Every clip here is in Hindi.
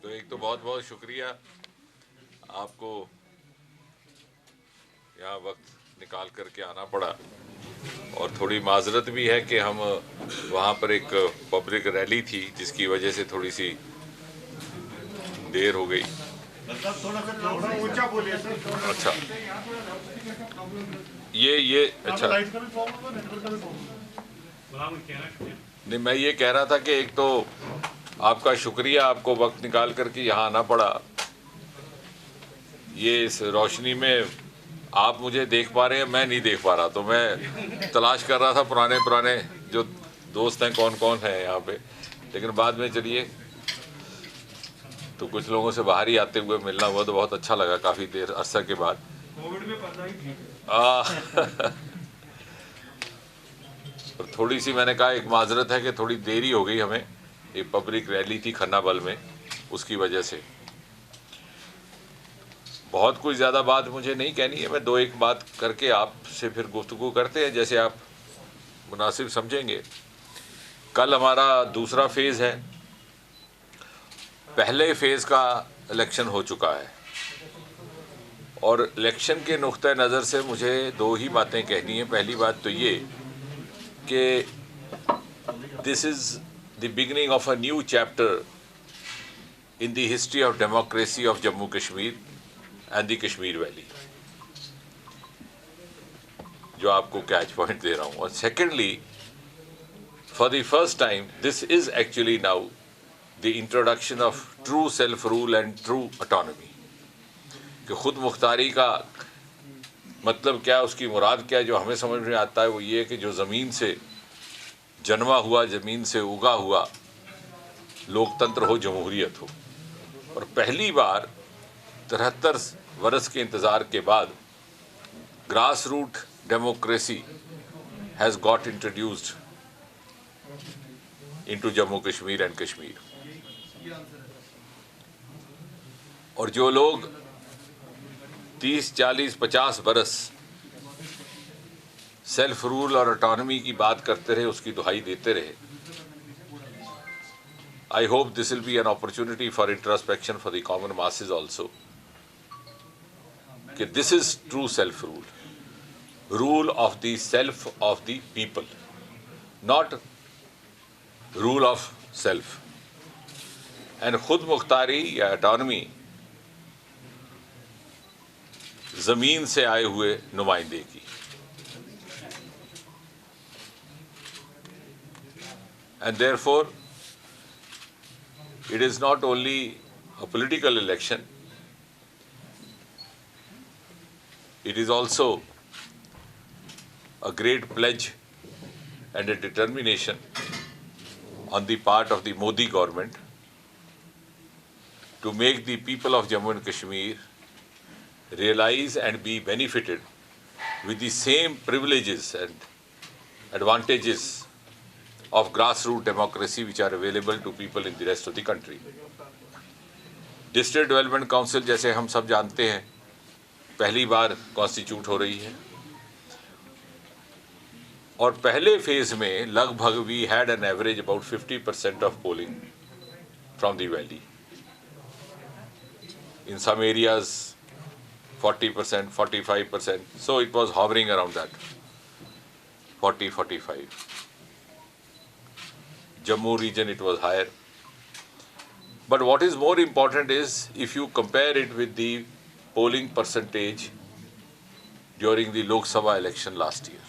तो एक तो बहुत बहुत शुक्रिया आपको यहाँ वक्त निकाल करके आना पड़ा, और थोड़ी माजरत भी है कि हम वहाँ पर एक पब्लिक रैली थी जिसकी वजह से थोड़ी सी देर हो गई। थोड़ा ऊंचा बोलिए सर। अच्छा, ये अच्छा नहीं, मैं ये कह रहा था कि एक तो आपका शुक्रिया, आपको वक्त निकाल करके यहाँ आना पड़ा। ये इस रोशनी में आप मुझे देख पा रहे हैं, मैं नहीं देख पा रहा, तो मैं तलाश कर रहा था पुराने पुराने जो दोस्त हैं कौन कौन है यहाँ पे, लेकिन बाद में चलिए तो कुछ लोगों से बाहर ही आते हुए मिलना हुआ तो बहुत अच्छा लगा काफ़ी देर अरसा के बाद। कोविड में पता ही ठीक है। और थोड़ी सी मैंने कहा एक माजरत है कि थोड़ी देरी हो गई हमें, एक पब्लिक रैली थी खन्नाबल में, उसकी वजह से। बहुत कुछ ज़्यादा बात मुझे नहीं कहनी है, मैं दो एक बात करके आपसे फिर गुफ्तगू करते हैं जैसे आप मुनासिब समझेंगे। कल हमारा दूसरा फेज़ है, पहले फेज़ का इलेक्शन हो चुका है, और इलेक्शन के नुक्ते नज़र से मुझे दो ही बातें कहनी है। पहली बात तो ये कि this is the beginning of a new chapter in the history of democracy of Jammu Kashmir and the Kashmir valley, जो आपको कैच पॉइंट दे रहा हूँ। और secondly, for the first time this is actually now the introduction of true self rule and true autonomy, कि खुद मुख्तारी का मतलब क्या, उसकी मुराद क्या, जो हमें समझ में आता है वो ये कि जो ज़मीन से जन्मा हुआ, ज़मीन से उगा हुआ लोकतंत्र हो, जमहूरियत हो। और पहली बार 73 वर्ष के इंतज़ार के बाद grass root democracy has got introduced into Jammu Kashmir and Kashmir. और जो लोग 30, 40, 50 बरस सेल्फ रूल और ऑटोनॉमी की बात करते रहे, उसकी दुहाई देते रहे, I hope this will be an opportunity for introspection for the common masses also, कि this is true self rule, rule of the self of the people, not rule of self. And खुद मुख्तारी या ऑटोनॉमी जमीन से आए हुए नुमाइंदे की। And therefore, it is not only a political election, it is also a great pledge and a determination on the part of the Modi government to make the people of Jammu and Kashmir realize and be benefited with the same privileges and advantages of grassroots democracy which are available to people in the rest of the country. District development council, जैसे हम सब जानते हैं, पहली बार कॉन्स्टिट्यूट हो रही है, और पहले फेज में लगभग we had an average about 50% of polling from the valley, in some areas 40%, 45%, so it was hovering around that 40-45. Jammu region it was higher. But what is more important is if you compare it with the polling percentage during the Lok Sabha election last year.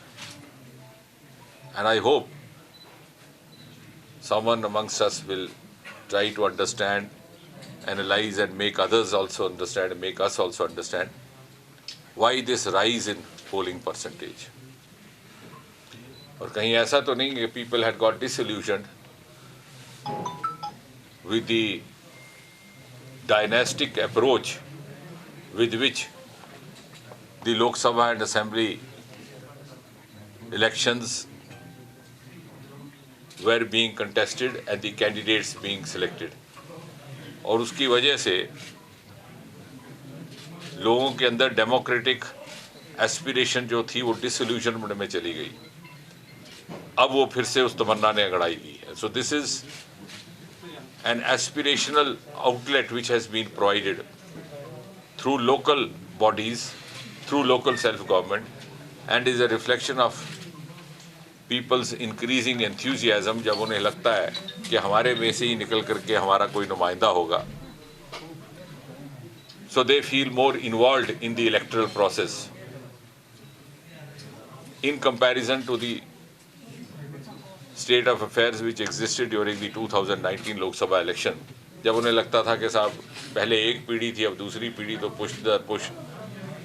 And I hope someone amongst us will try to understand, analyze and make others also understand, and make us also understand why this rise in polling percentage. और कहीं ऐसा तो नहीं कि people had got disillusioned with the dynastic approach with which the Lok Sabha and Assembly elections were being contested and the candidates being selected. और उसकी वजह से लोगों के अंदर डेमोक्रेटिक एस्पिरेशन जो थी वो डिसइल्यूजनमेंट में चली गई। अब वो फिर से उस तमन्ना ने अगड़ाई ली है। So this is an aspirational outlet which has been provided through local bodies, through local self-government, and is a reflection of people's increasing enthusiasm जब उन्हें लगता है कि हमारे में से ही निकल करके हमारा कोई नुमाइंदा होगा. So they feel more involved in the electoral process in comparison to the state of affairs which existed during the 2019 Lok Sabha election. जब उन्हें लगता था कि साहब पहले एक पीढ़ी थी, अब दूसरी पीढ़ी, तो पुश दर पुश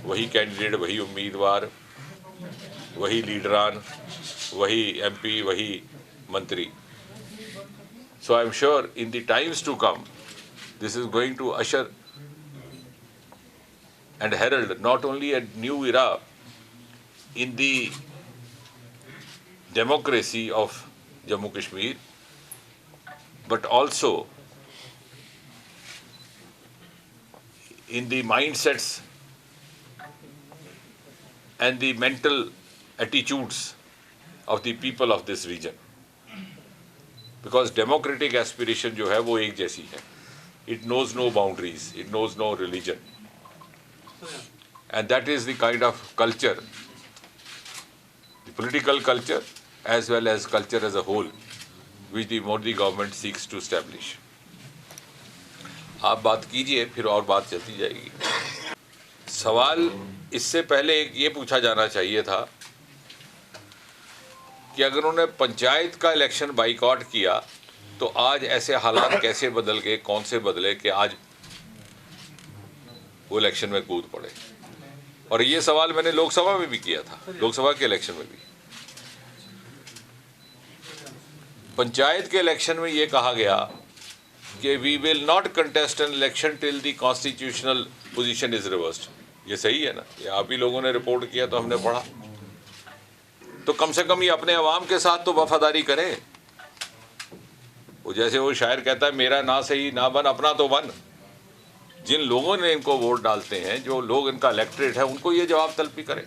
वही कैंडिडेट, वही उम्मीदवार, वही लीडरान, वही MP, वही मंत्री. So I am sure in the times to come, this is going to usher and herald not only a new era in the democracy of Jammu Kashmir, but also in the mindsets and the mental attitudes of the people of this region. Because democratic aspiration जो है वो एक जैसी है. It knows no boundaries, it knows no religion. And that is the kind of culture, the political culture as well as culture as a whole, which the Modi government seeks to establish. आप बात कीजिए, फिर और बात चलती जाएगी. सवाल इससे पहले एक ये पूछा जाना चाहिए था कि अगर उन्होंने पंचायत का इलेक्शन बाइकआउट किया तो आज ऐसे हालात कैसे बदल गए, कौन से बदले कि आज वो इलेक्शन में कूद पड़े. और ये सवाल मैंने लोकसभा में भी किया था, लोकसभा के इलेक्शन में भी. पंचायत के इलेक्शन में ये कहा गया कि we will not contest an election till the constitutional position is reversed. ये सही है ना? ये आप ही लोगों ने रिपोर्ट किया तो हमने पढ़ा. तो कम से कम ये अपने अवाम के साथ तो वफादारी करें. वो जैसे वो शायर कहता है, मेरा ना सही ना बन, अपना तो बन. जिन लोगों ने इनको वोट डालते हैं, जो लोग इनका इलेक्टरेट है, उनको ये जवाब तलबी करें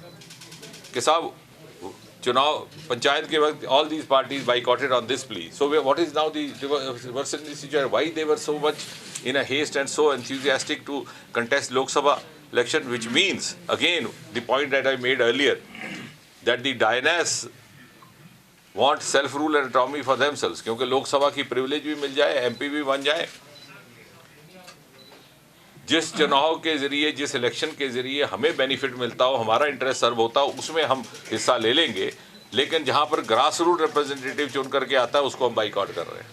कि साहब चुनाव पंचायत के वक्त all these parties boycotted on this plea. So what is now the reverse in this situation? Why they were so much in a haste and so enthusiastic to contest Lok Sabha election, which means again the point that I made earlier, that the Dianas want self-rule and autonomy for themselves, क्योंकि लोक सभा की privilege भी मिल जाए, MP भी बन जाए. जिस चुनाव के जरिए, जिस इलेक्शन के जरिए हमें बेनिफिट मिलता हो, हमारा इंटरेस्ट सर्व होता हो, उसमें हम हिस्सा ले लेंगे. लेकिन जहां पर ग्रास रूट रिप्रेजेंटेटिव चुन करके आता है, उसको हम बाइकआउट कर रहे हैं.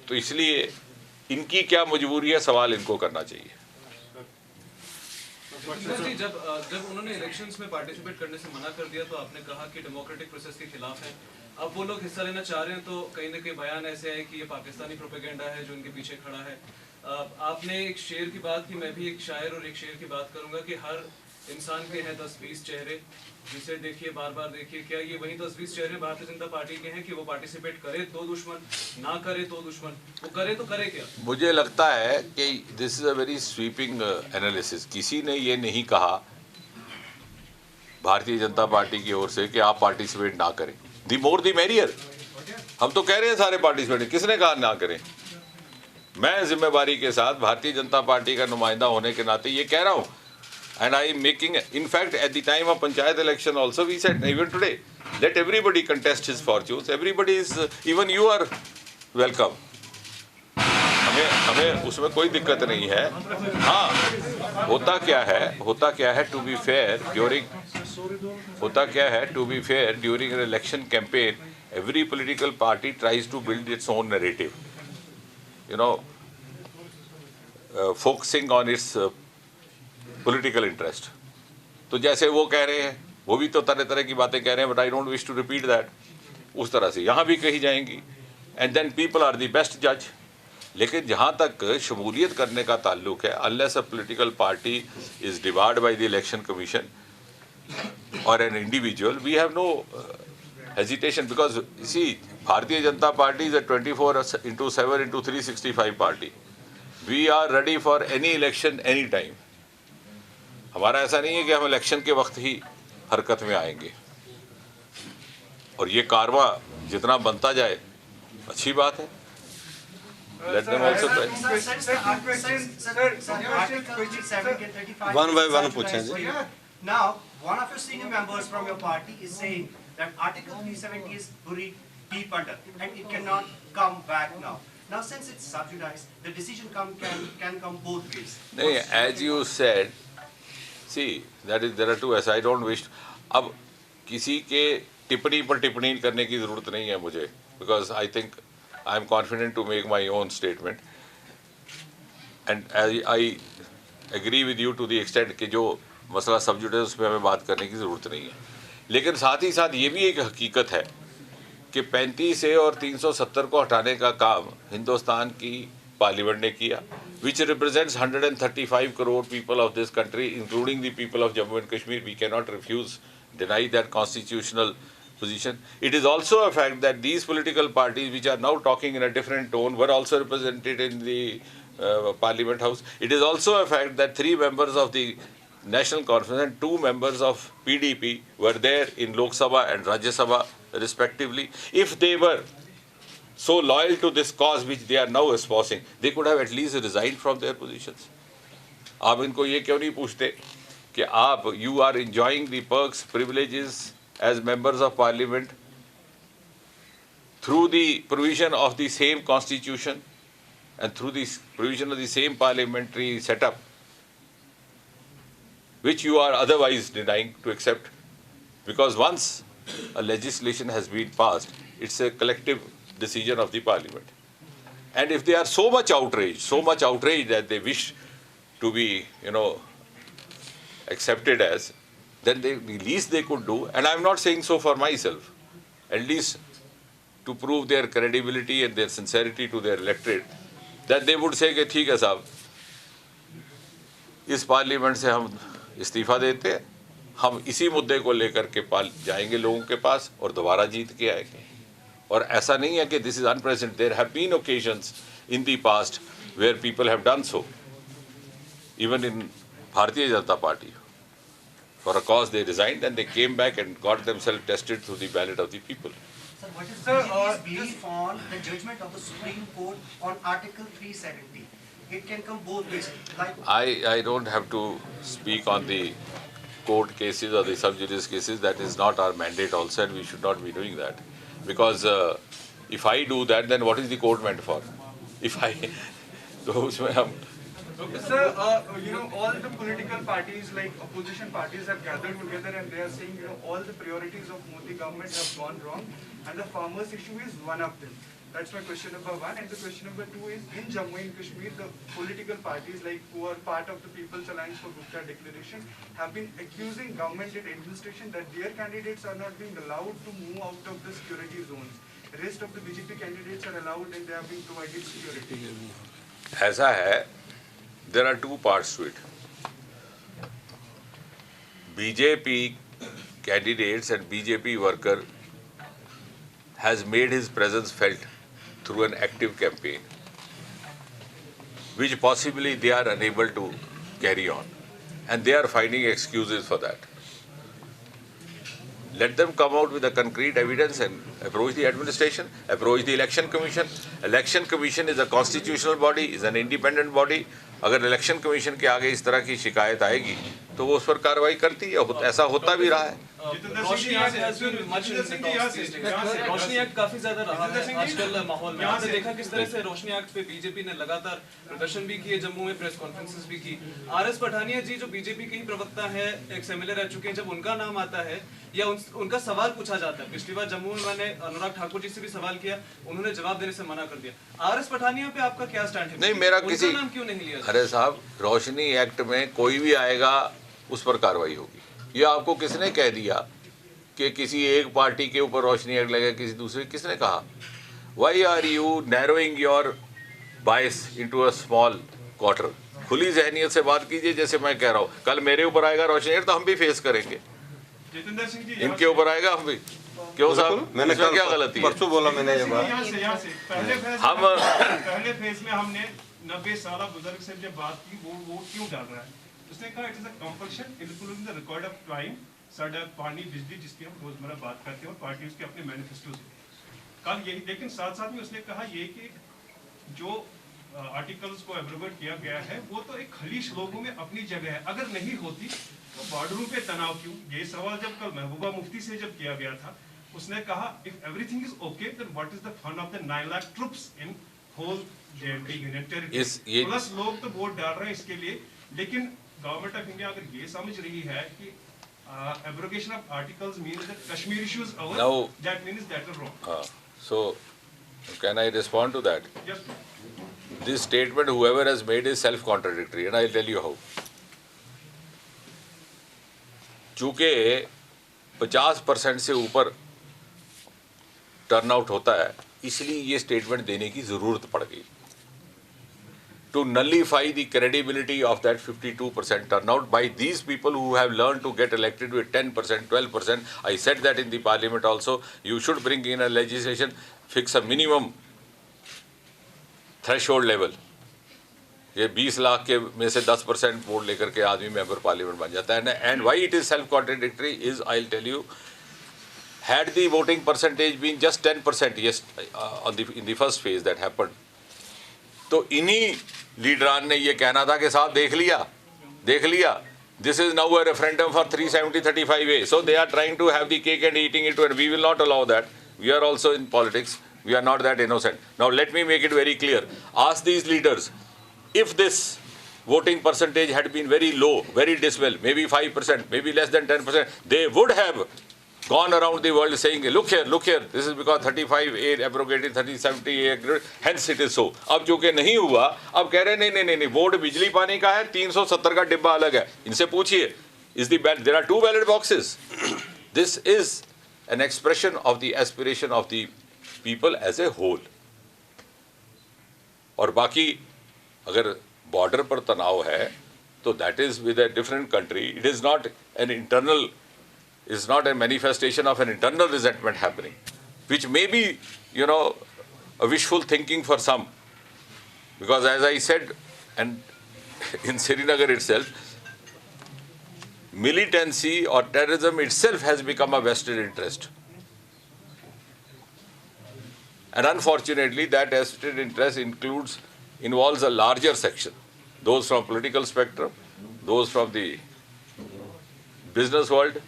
तो इसलिए इनकी क्या मजबूरी है, सवाल इनको करना चाहिए. जी, जब उन्होंने इलेक्शंस में पार्टिसिपेट करने से मना कर दिया तो आपने कहा कि डेमोक्रेटिक प्रोसेस के खिलाफ है. अब वो लोग हिस्सा लेना चाह रहे हैं तो कहीं ना कहीं बयान ऐसे है कि ये पाकिस्तानी प्रोपेगेंडा है जो इनके पीछे खड़ा है. आपने एक शेर की बात की, मैं भी एक शायर और एक शेर की बात करूंगा कि हर इंसान के हैं 10-20 चेहरे, जिसे देखिए बार बार देखिए. क्या ये वही 10-20 चेहरे भारतीय जनता पार्टी के हैं कि वो पार्टिसिपेट करे तो दुश्मन, ना करे तो दुश्मन, वो करे तो करे क्या? मुझे लगता है कि this is a very sweeping analysis. किसी ने ये नहीं कहा भारतीय जनता पार्टी की ओर से कि आप पार्टिसिपेट ना करें. दी मोर दी मेरियर. हम तो कह रहे हैं सारे पार्टिसिपेट. किसने कहा ना करें? मैं जिम्मेवारी के साथ भारतीय जनता पार्टी का नुमाइंदा होने के नाते ये कह रहा हूँ. And I am making, in fact, at the time of Panchayat election also, we said, even today, let everybody contest his fortunes. Everybody is, even you are welcome. हमें उसमें कोई दिक्कत नहीं है. हाँ, होता क्या है to be fair during an election campaign, every political party tries to build its own narrative. You know, focusing on its political interest. तो जैसे वो कह रहे हैं, वो भी तो तरह तरह की बातें कह रहे हैं, but I don't wish to repeat that. उस तरह से यहाँ भी कही जाएंगी. And then people are the best जज. लेकिन जहाँ तक शमूलियत करने का ताल्लुक है, unless a political party is debarred by the election commission और an individual, we have no hesitation. Because see, Bharatiya Janata party is a 24/7/365 party. We are ready for any election any time. हमारा ऐसा नहीं है कि हम इलेक्शन के वक्त ही हरकत में आएंगे. और ये कारवां जितना बनता जाए अच्छी बात है. Let them also try. One by one पूछें जी. Now, one of your senior members from your party is saying that Article 370 is buried deep under and it cannot come back now. Now, since it's subsidized, the decision can come both ways. No, as you said, see, there are two ऐसा. I don't wish. अब किसी के टिप्पणी पर टिप्पणी करने की ज़रूरत नहीं है मुझे, because I think I am confident to make my own statement, and I agree with you to the extent कि जो मसला सब्जुडिस उस पर हमें बात करने की ज़रूरत नहीं है. लेकिन साथ ही साथ ये भी एक हकीकत है कि 35 ए और 370 को हटाने का काम हिंदुस्तान की पार्लियामेंट ने किया, which represents 135 crore people of this country, including the people of Jammu and Kashmir. We cannot refuse, deny that constitutional position. It is also a fact that these political parties, which are now talking in a different tone, were also represented in the Parliament House. It is also a fact that 3 members of the National Conference and 2 members of PDP were there in Lok Sabha and Rajya Sabha respectively. If they were so loyal to this cause which they are now espousing, they could have at least resigned from their positions. आप इनको ये क्यों नहीं पूछते कि आप you are enjoying the perks, privileges as members of parliament through the provision of the same constitution and through the provision of the same parliamentary setup, which you are otherwise denying to accept, because once a legislation has been passed, it's a collective decision of the parliament. And if they are so much outraged that they wish to be, accepted as, then the least they could do, and I'm not saying so for myself, at least to prove their credibility and their sincerity to their electorate, that they would say कि ठीक है साहब, इस पार्लियामेंट से हम इस्तीफा देते हैं, हम इसी मुद्दे को लेकर के जाएंगे लोगों के पास और दोबारा जीत के आएंगे. और ऐसा नहीं है कि this is unprecedented. There have been occasions in the past where people have done so, even in Bharatiya Janata Party. For a cause they resigned and they came back and got themselves tested through the ballot of the people. Sir, what is BJP's belief on the judgment of the Supreme Court on Article 370? It can come both ways. Like I don't have to speak on the court cases or the sub judice cases. That is not our mandate also, and we should not be doing that. Because if I do that, then what is the court meant for? If I... तो उसमें हम... Sir, all the political parties, like opposition parties, have gathered together and they are saying, all the priorities of Modi government have gone wrong, and the farmers' issue is one of them. That's my question number 1. And the question number 2 is, in Jammu and Kashmir, the political parties, like who are part of the People's Alliance for Gupta Declaration, have been accusing government and administration that their candidates are not being allowed to move out of the security zones. The rest of the BJP candidates are allowed and they are being provided security. ऐसा है, there are 2 parts to it. BJP candidates and BJP worker has made his presence felt through an active campaign, which possibly they are unable to carry on, and they are finding excuses for that. Let them come out with a concrete evidence and approach the administration, approach the election commission. Election commission is a constitutional body, is an independent body. अगर इलेक्शन कमीशन के आगे इस तरह की शिकायत आएगी तो वो उस पर कार्रवाई करती है. ऐसा होता भी रहा है. रोशनी एक्ट काफी ज्यादा रहा है आजकल माहौल में. आपने देखा किस तरह से रोशनी एक्ट पे बीजेपी ने लगातार प्रदर्शन भी किए, जम्मू में प्रेस कॉन्फ्रेंसेस भी की. आरएस पठानिया जी जो बीजेपी के ही प्रवक्ता है, एक एमएलए रह चुके हैं, जब उनका नाम आता है या उनका सवाल पूछा जाता है, पिछली बार जम्मू में मैंने अनुराग ठाकुर जी से भी सवाल किया, उन्होंने जवाब देने से मना कर दिया. आरएस पठानिया पे आपका क्या स्टैंड है? नहीं, मेरा किसी नाम क्यों नहीं लिया? अरे साहब, रोशनी एक्ट में कोई भी आएगा उस पर कार्रवाई होगी. ये आपको किसने कह दिया कि किसी एक पार्टी के ऊपर रोशनी एक्ट लगेगा, किसी दूसरे? किसने कहा? Why are you narrowing your bias into a small quarter? खुली जहनियत से बात कीजिए. जैसे मैं कह रहा हूँ, कल मेरे ऊपर आएगा रोशनी एक्ट तो हम भी फेस करेंगे, जितेंद्र सिंह जी इनके ऊपर आएगा हम भी. क्यों साहब, मैंने इसमें क्या गलती है? परसों बोला मैंने ये बात. यहाँ से हम पहले फेज में हमने 90 साल बुजुर्ग से जब बात की, वो वोट क्यों डाल रहा है? उसने कहा it is a compulsion including the record of time, सड़क, पानी, बिजली, जिसकी हम रोजमर्रा बात करते हैं और पार्टी उसके अपने मैनिफेस्टो से. कल यही, लेकिन साथ साथ में उसने कहा ये कि जो आर्टिकल्स को एब्रोगेट किया गया है वो तो एक खलीश लोगों में अपनी जगह है, अगर नहीं होती तो बॉर्डरों पे तनाव क्यों? ये सवाल जब कल महबूबा मुफ्ती से जब किया गया था, उसने कहा if everything is okay then what is the fun of the 9 lakh troops in whole JND union territory? Plus लोग तो वोट डाल रहे हैं इसके लिए, लेकिन गवर्नमेंट ऑफ इंडिया अगर ये समझ रही है कि abrogation of articles means that Kashmir issue is over, Now, that means that is wrong. So, can I respond to that? Yes, This statement whoever has made is self-contradictory, and I'll tell you how. चूँकि 50% से ऊपर टर्नआउट होता है, इसलिए ये स्टेटमेंट देने की ज़रूरत पड़ गई, to nullify the credibility of that 52% turnout by these people who have learned to get elected with 10%, 12%. I said that in the parliament also. You should bring in a legislation, fix a minimum threshold level. ये 20 लाख के में से 10% वोट लेकर के आदमी मेंबर पार्लियामेंट बन जाता है. And why it is self-contradictory is, I'll tell you, had the voting percentage been just 10%, yes, in the first phase that happened, तो इन्हीं लीडरान ने ये कहना था कि साहब देख लिया, this is now a referendum for 370-35A. So they are trying to have the cake and eating it, and we will not allow that. We are also in politics. We are not that innocent. Now let me make it very clear. Ask these leaders, if this voting percentage had been very low, very dismal, maybe 5%, maybe less than 10%, they would have gone around the world saying, look here, this is because 35A abrogated, 3070A, hence it is so. अब जो कि नहीं हुआ, अब कह रहे नहीं, वोट बिजली पानी का है, 370 का डिब्बा अलग है. इनसे पूछिए, there are 2 ballot boxes. This is an expression of the aspiration of the people as a whole. और बाकी अगर बॉर्डर पर तनाव है, तो that is with a different country. It is not an internal, is not a manifestation of an internal resentment happening, which may be, a wishful thinking for some. Because as I said, and in Srinagar itself, militancy or terrorism itself has become a vested interest. And unfortunately, that vested interest involves a larger section. Those from political spectrum, those from the business world,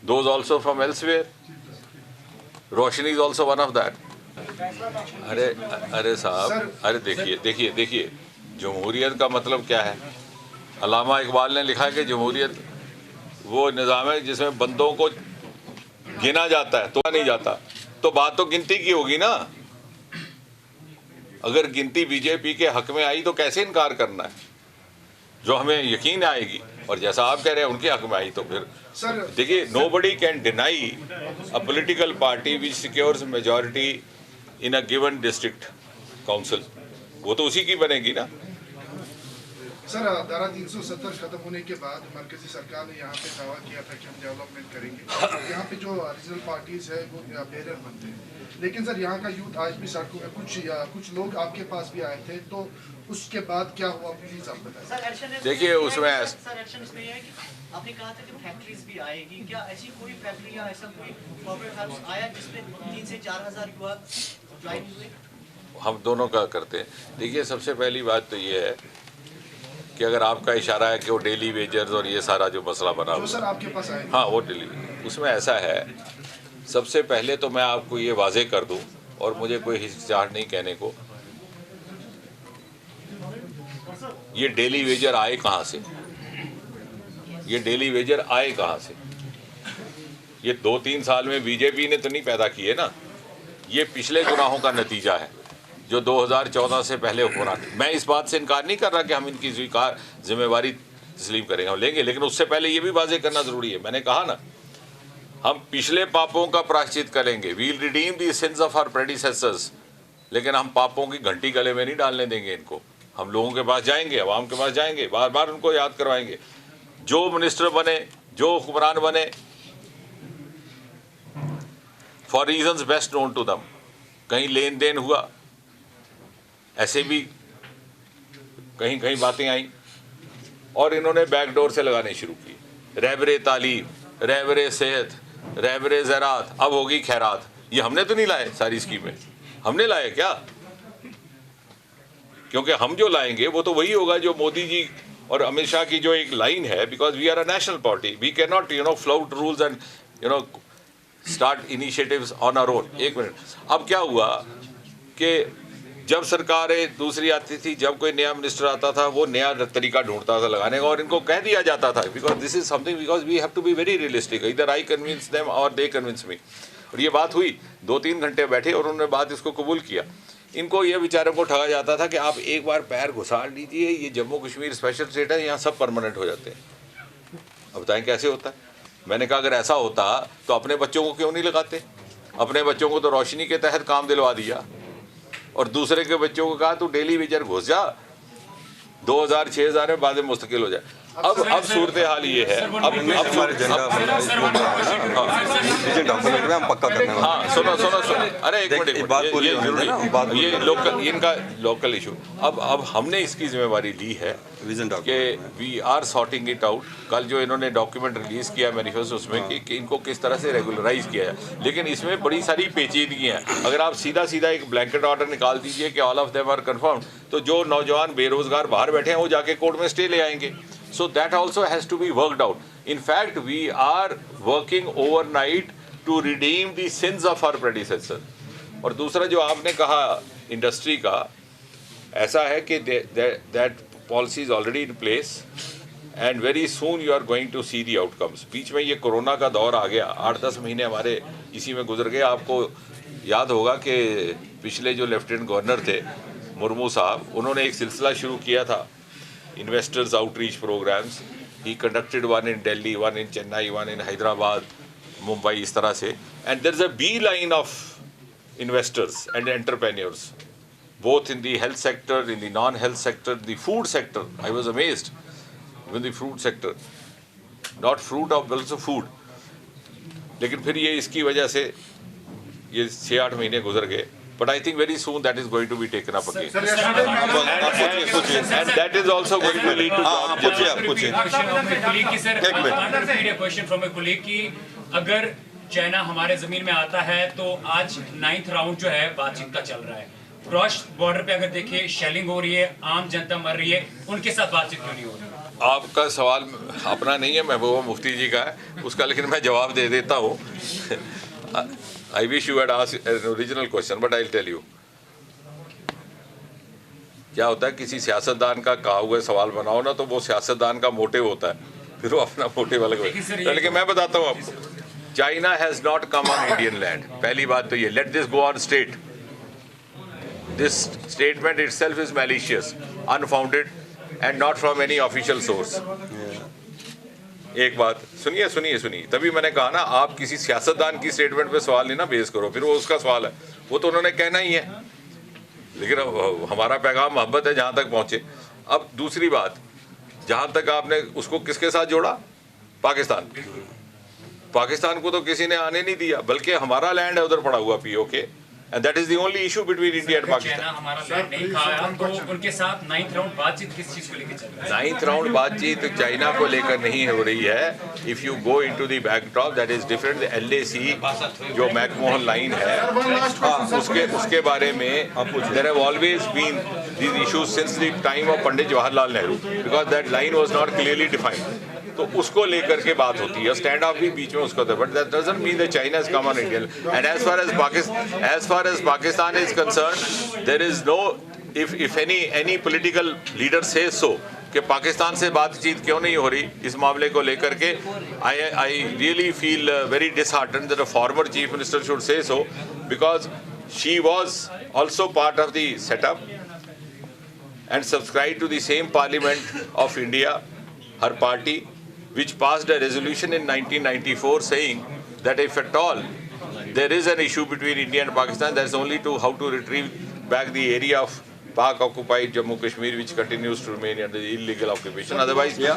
those also from elsewhere. Roshni is also one of that. अरे साहब, अरे देखिए, जमहूरियत का मतलब क्या है? अल्लामा इकबाल ने लिखा है कि जमहूरियत वो निज़ाम है जिसमें बंदों को गिना जाता है, तो नहीं जाता. तो बात तो गिनती की होगी ना. अगर गिनती बीजेपी के हक में आई तो कैसे इनकार करना है? जो हमें यकीन आएगी, और जैसा आप कह रहे हैं उनके हक में आई तो फिर देखिए, nobody can deny a political party which secures majority in a given district council. वो तो उसी की बनेगी ना. सर, धारा 370 खत्म होने के बाद मरकजी सरकार ने यहाँ पे दावा किया था कि हम डेवलपमेंट करेंगे. यहाँ पे जो रीजनल पार्टीज है वो बैरियर बनते हैं. लेकिन सर, यहाँ का यूथ आज भी सड़कों में, कुछ लोग आपके पास भी आए थे, तो उसके बाद क्या हुआ प्लीज आप बताएं. देखिए, उसमें आपने कहा था कि फैक्ट्रीज भी आएगी, क्या ऐसी कोई फैक्ट्री या ऐसा कोई कॉर्पोरेट हाउस आया जिसमें 3 से 4 हज़ार युवा ज्वाइन हुए? हम दोनों का करते हैं. देखिए, सबसे पहली बात तो ये है कि अगर आपका इशारा है कि वो डेली वेजर्स और ये सारा जो मसला बना हुआ, सर आपके पास आए, हाँ वो डेली, उसमें ऐसा है, सबसे पहले तो मैं आपको ये वाजे कर दूं, और मुझे कोई हिचकिचाहट नहीं कहने को, ये डेली वेजर आए कहाँ से? ये डेली वेजर आए कहाँ से? ये 2-3 साल में बीजेपी ने तो नहीं पैदा किए ना. ये पिछले गुनाहों का नतीजा है जो 2014 से पहले हो रहा था. मैं इस बात से इनकार नहीं कर रहा कि हम इनकी जिम्मेवारी तस्लीम करेंगे, हम लेंगे, लेकिन उससे पहले ये भी वाजे करना ज़रूरी है. मैंने कहा ना, हम पिछले पापों का प्रायश्चित करेंगे. We'll redeem the sins of our predecessors, लेकिन हम पापों की घंटी गले में नहीं डालने देंगे इनको. हम लोगों के पास जाएंगे, अवाम के पास जाएंगे, बार बार उनको याद करवाएंगे. जो मिनिस्टर बने, जो हुक्मरान बने, for reasons best known to them, कहीं लेन देन हुआ, ऐसे भी कहीं बातें आई, और इन्होंने बैकडोर से लगाने शुरू की. रहबरे तालीम, रहबरे सेहत, रहबरे ज़रात, अब होगी खैरात. ये हमने तो नहीं लाए सारी स्कीमें, हमने लाए क्या? क्योंकि हम जो लाएंगे वो तो वही होगा जो मोदी जी और अमित शाह की जो एक लाइन है, because we are a national party, we can not flout rules and start initiatives on our own. एक मिनट, अब क्या हुआ कि जब सरकारें दूसरी आती थी, जब कोई नया मिनिस्टर आता था, वो नया तरीका ढूंढता था लगाने का, और इनको कह दिया जाता था because this is something, because we have to be very realistic, इधर आई कन्विंस देम और दे कन्विंस मी। और ये बात हुई, 2-3 घंटे बैठे और उन्होंने बात इसको कबूल किया। इनको ये बेचारों को ठगा जाता था कि आप एक बार पैर घुसाड़ लीजिए, ये जम्मू कश्मीर स्पेशल स्टेट है, यहाँ सब परमानेंट हो जाते हैं। अब बताएं कैसे होता है? मैंने कहा अगर ऐसा होता तो अपने बच्चों को क्यों नहीं लगाते? अपने बच्चों को तो रोशनी के तहत काम दिलवा दिया, और दूसरे के बच्चों को कहा तू डेली वेजर घुस जा, 2000-6000 में बाद में मुस्तकिल हो जाए। अब सूरत हाल ये है, अब डॉक्यूमेंट में हम पक्का करने वाले हैं। हाँ सुनो, अरे एक मिनट, ये लोकल, इनका लोकल इशू। अब हमने इसकी जिम्मेवारी ली है कि we are sorting it out. कल जो इन्होंने डॉक्यूमेंट रिलीज किया मैनिफेस्टो, उसमें कि इनको किस तरह से रेगुलराइज किया है, लेकिन इसमें बड़ी सारी पेचीदगी हैं। अगर आप सीधा एक ब्लैंकेट ऑर्डर निकाल दीजिए कि all of them are confirmed, तो जो नौजवान बेरोजगार बाहर बैठे हैं वो जाके कोर्ट में स्टे ले आएंगे। So that also has to be worked out. In fact, we are working overnight to redeem the sins of our predecessor. और दूसरा जो आपने कहा इंडस्ट्री का, ऐसा है कि that policy is already in place and very soon you are going to see the outcomes. बीच में ये कोरोना का दौर आ गया, 8-10 महीने हमारे इसी में गुजर गए। आपको याद होगा कि पिछले जो लेफ्टिनेंट गवर्नर थे मुर्मू साहब, उन्होंने एक सिलसिला शुरू किया था, investors outreach programs. He conducted one in Delhi, one in Chennai, one in Hyderabad, Mumbai, इस तरह से, and there is a beeline of investors and entrepreneurs, both in the health sector, in the non-health sector, the food sector. I was amazed, even the fruit sector, not fruit of also food. लेकिन फिर ये इसकी वजह से ये 6-8 महीने गुजर गए, but I think very soon that is going to be taken up again. And that is also going to lead to job question from A colleague की अगर चाइना हमारे जमीन में आता है तो आज 9th राउंड जो है बातचीत का चल रहा है, क्रॉस बॉर्डर पे अगर देखिए शेलिंग हो रही है, आम जनता मर रही है, उनके साथ बातचीत क्यों नहीं हो रही? आपका सवाल अपना नहीं है, महबूबा मुफ्ती जी का है उसका, लेकिन मैं जवाब दे देता हूँ। I wish you had asked an original question, but I'll tell you. क्या होता है, किसी सियासतदान का कहा हुआ सवाल बनाओ ना, तो वो सियासतदान का मोटिव होता है, फिर वो अपना मोटिव अलग होता है। लेकिन मैं बताता हूँ आपको, China has not come on Indian land. पहली बात तो ये, let this go on state. This statement itself is malicious, unfounded and not from any official source. एक बात सुनिए, तभी मैंने कहा ना, आप किसी सियासतदान की स्टेटमेंट पे सवाल नहीं ना बेस करो, फिर वो उसका सवाल है, वो तो उन्होंने कहना ही है, लेकिन हमारा पैगाम मोहब्बत है जहाँ तक पहुँचे। अब दूसरी बात, जहाँ तक आपने उसको किसके साथ जोड़ा, पाकिस्तान को तो किसी ने आने नहीं दिया, बल्कि हमारा लैंड है उधर पड़ा हुआ POK, and that is the only issue between India and Pakistan. China हमारा लैंड नहीं खाया, तो उनके साथ 9th राउंड बातचीत किस चीज को लेकर चल रहा है? 9th राउंड बातचीत चाइना को लेकर नहीं हो रही है। If you go into the backdrop, that is different. The LAC जो मैकमोहन लाइन है, उसके बारे में there have always been these issues since the time of Pandit Jawaharlal Nehru, because that line was not clearly defined. तो उसको लेकर के बात होती है, स्टैंड ऑफ भी बीच में उसका था, but that doesn't mean that China is come on India. And as far as Pakistan is concern, there is no, if any political leader say so कि पाकिस्तान से बातचीत क्यों नहीं हो रही इस मामले को लेकर के, I really feel very disheartened that a former chief minister should say so, because she was also part of the setup and subscribe to the same parliament of India, her party, which passed a resolution in 1994 saying that if at all there is an issue between India and Pakistan, that's only to how to retrieve back the area of Pak-occupied Jammu Kashmir, which continues to remain under the illegal occupation. Otherwise, Sir,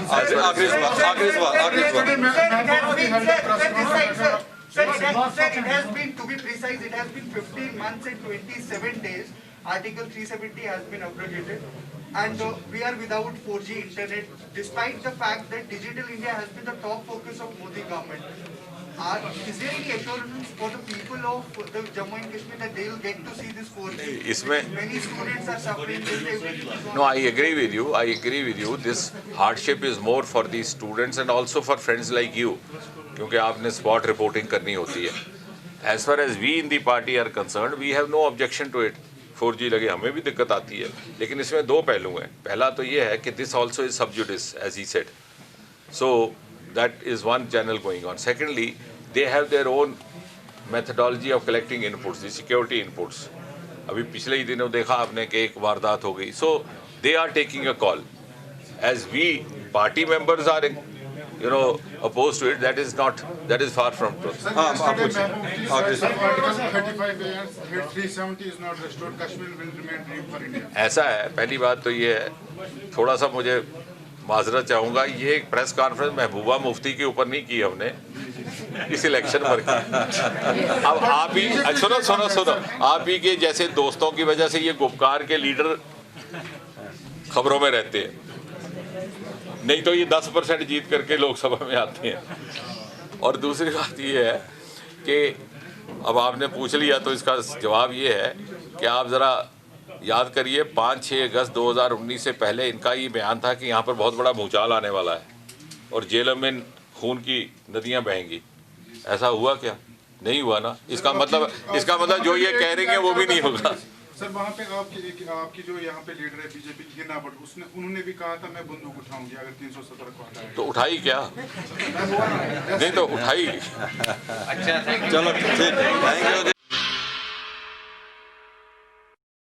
it has been, to be precise, it has been 15 months and 27 days. Article 370 has been abrogated, and we are without 4G internet, despite the fact that Digital India has been the top focus of Modi government. is there any assurance for the people of the Jammu and Kashmir that they will get to see this 4G? इसमें Many students are suffering. Everything is on. No, I agree with you. I agree with you. This hardship is more for these students and also for friends like you, क्योंकि आपने spot reporting करनी होती है. As far as we in the party are concerned, we have no objection to it. 4G लगे हमें भी दिक्कत आती है, लेकिन इसमें दो पहलू हैं. पहला तो ये है कि this also is sub judice, as he said. So that is one channel going on. Secondly, they have their own methodology of collecting inputs, the security inputs. अभी पिछले ही दिनों देखा आपने कि एक वारदात हो गई. So they are taking a call. As we party members are, opposed to it, that is far from truth. Article 35 and 370 is not restored. Kashmir will remain dream for India. ऐसा है. पहली बात तो ये है, थोड़ा सा मुझे माजरत चाहूँगा, ये एक प्रेस कॉन्फ्रेंस महबूबा मुफ्ती के ऊपर नहीं की हमने, इस इलेक्शन पर की. अब आप ही सुनो आप ही के जैसे दोस्तों की वजह से ये गुपकार के लीडर खबरों में रहते हैं, नहीं तो ये 10% जीत करके लोकसभा में आते हैं. और दूसरी बात ये है कि अब आपने पूछ लिया तो इसका जवाब ये है कि आप ज़रा याद करिए 5-6 अगस्त 2019 से पहले इनका ये बयान था कि यहाँ पर बहुत बड़ा भूचाल आने वाला है और जेलों में खून की नदियाँ बहेंगी. ऐसा हुआ क्या? नहीं हुआ ना. इसका मतलब जो ये कह रही हैं वो भी नहीं होगा. सर वहाँ पे आपकी जो यहाँ पे लीडर है बीजेपी की हिना भट्ट, उन्होंने भी कहा था मैं बंदूक उठाऊंगी अगर 317 को हटाएं. तो उठाई क्या? नहीं तो उठाई. चलो ठीक, थैंक यू.